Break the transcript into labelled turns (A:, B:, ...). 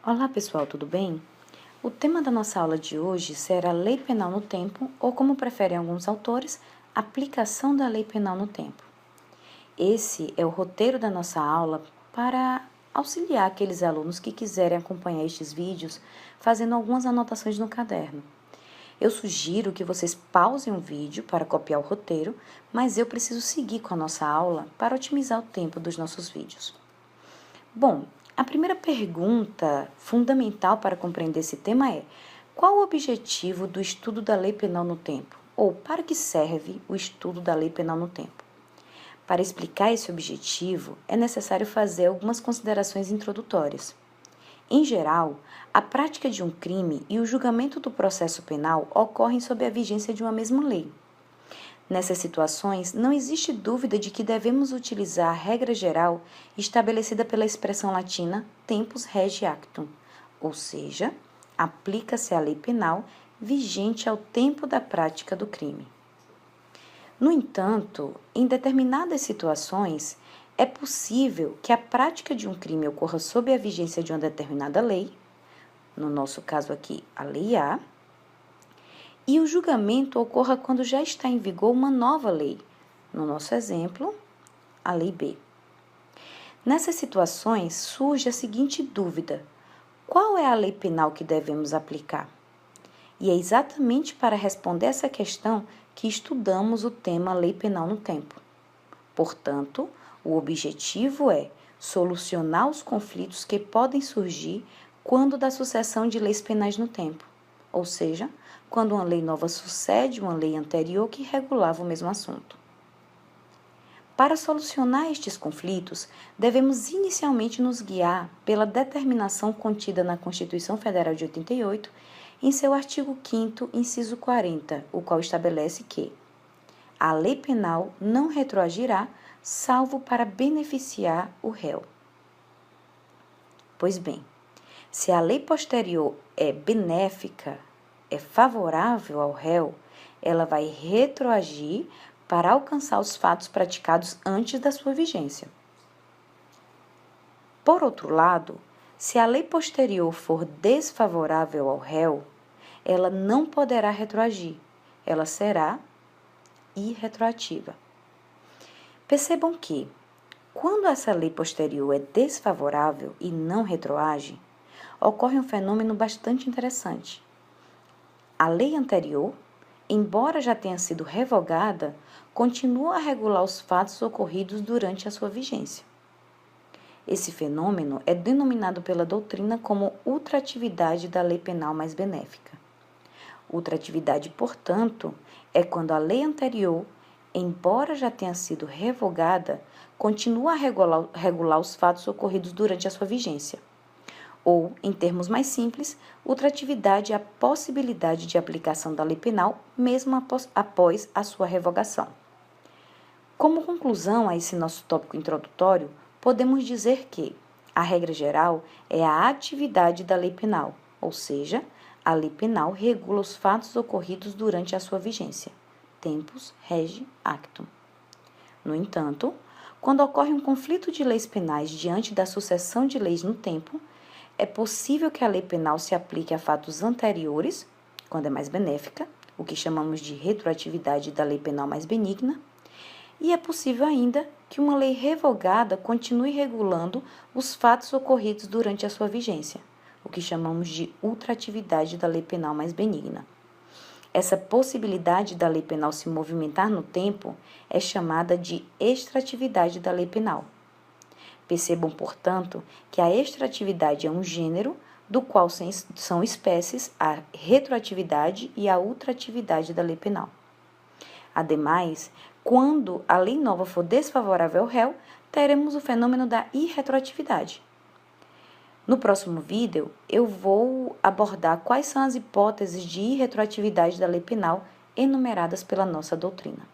A: Olá pessoal, tudo bem? O tema da nossa aula de hoje será Lei Penal no Tempo, ou como preferem alguns autores, aplicação da Lei Penal no Tempo. Esse é o roteiro da nossa aula para auxiliar aqueles alunos que quiserem acompanhar estes vídeos fazendo algumas anotações no caderno. Eu sugiro que vocês pausem o vídeo para copiar o roteiro, mas eu preciso seguir com a nossa aula para otimizar o tempo dos nossos vídeos. Bom, a primeira pergunta fundamental para compreender esse tema é: qual o objetivo do estudo da lei penal no tempo? Ou para que serve o estudo da lei penal no tempo? Para explicar esse objetivo, é necessário fazer algumas considerações introdutórias. Em geral, a prática de um crime e o julgamento do processo penal ocorrem sob a vigência de uma mesma lei. Nessas situações, não existe dúvida de que devemos utilizar a regra geral estabelecida pela expressão latina tempus regi actum, ou seja, aplica-se a lei penal vigente ao tempo da prática do crime. No entanto, em determinadas situações, é possível que a prática de um crime ocorra sob a vigência de uma determinada lei, no nosso caso aqui, a Lei A, e o julgamento ocorra quando já está em vigor uma nova lei, no nosso exemplo, a Lei B. Nessas situações, surge a seguinte dúvida: qual é a lei penal que devemos aplicar? E é exatamente para responder essa questão que estudamos o tema Lei Penal no Tempo. Portanto, o objetivo é solucionar os conflitos que podem surgir quando da sucessão de leis penais no tempo, ou seja, quando uma lei nova sucede uma lei anterior que regulava o mesmo assunto. Para solucionar estes conflitos, devemos inicialmente nos guiar pela determinação contida na Constituição Federal de 88, em seu artigo 5º, inciso 40, o qual estabelece que a lei penal não retroagirá, salvo para beneficiar o réu. Pois bem, se a lei posterior é benéfica, é favorável ao réu, ela vai retroagir para alcançar os fatos praticados antes da sua vigência. Por outro lado, se a lei posterior for desfavorável ao réu, ela não poderá retroagir, ela será irretroativa. Percebam que, quando essa lei posterior é desfavorável e não retroage, ocorre um fenômeno bastante interessante. A lei anterior, embora já tenha sido revogada, continua a regular os fatos ocorridos durante a sua vigência. Esse fenômeno é denominado pela doutrina como ultratividade da lei penal mais benéfica. Ultratividade, portanto, é quando a lei anterior, embora já tenha sido revogada, continua a regular os fatos ocorridos durante a sua vigência. Ou, em termos mais simples, ultratividade é a possibilidade de aplicação da lei penal mesmo após a sua revogação. Como conclusão a esse nosso tópico introdutório, podemos dizer que a regra geral é a atividade da lei penal, ou seja, a lei penal regula os fatos ocorridos durante a sua vigência, tempus regi actum. No entanto, quando ocorre um conflito de leis penais diante da sucessão de leis no tempo, é possível que a lei penal se aplique a fatos anteriores, quando é mais benéfica, o que chamamos de retroatividade da lei penal mais benigna, e é possível ainda que uma lei revogada continue regulando os fatos ocorridos durante a sua vigência, o que chamamos de ultratividade da lei penal mais benigna. Essa possibilidade da lei penal se movimentar no tempo é chamada de extratividade da lei penal. Percebam, portanto, que a extratividade é um gênero do qual são espécies a retroatividade e a ultratividade da lei penal. Ademais, quando a lei nova for desfavorável ao réu, teremos o fenômeno da irretroatividade. No próximo vídeo, eu vou abordar quais são as hipóteses de irretroatividade da lei penal enumeradas pela nossa doutrina.